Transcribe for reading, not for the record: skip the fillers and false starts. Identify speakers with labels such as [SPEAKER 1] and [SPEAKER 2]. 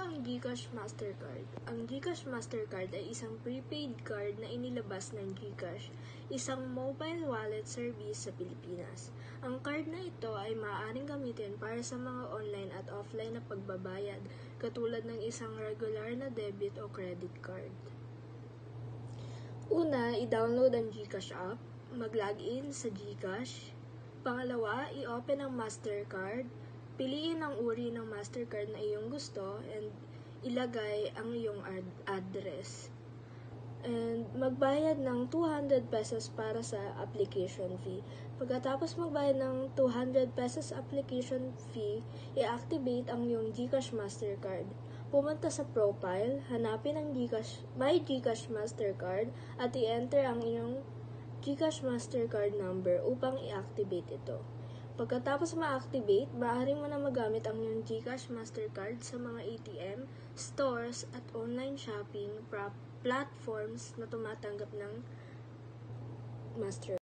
[SPEAKER 1] ba ang GCash Mastercard? Ang GCash Mastercard ay isang prepaid card na inilabas ng GCash, isang mobile wallet service sa Pilipinas. Ang card na ito ay maaaring gamitin para sa mga online at offline na pagbabayad, katulad ng isang regular na debit o credit card. Una, i-download ang GCash app, mag-login sa GCash. Pangalawa, i-open ang Mastercard. Piliin ang uri ng Mastercard na iyong gusto and ilagay ang iyong address. And magbayad ng 200 pesos para sa application fee. Pagkatapos magbayad ng 200 pesos application fee, i-activate ang iyong GCash Mastercard. Pumunta sa profile, hanapin ang My GCash Mastercard at i-enter ang iyong GCash Mastercard number upang i-activate ito. Pagkatapos ma-activate, maaari mo na magamit ang iyong GCash Mastercard sa mga ATM, stores at online shopping platforms na tumatanggap ng Mastercard.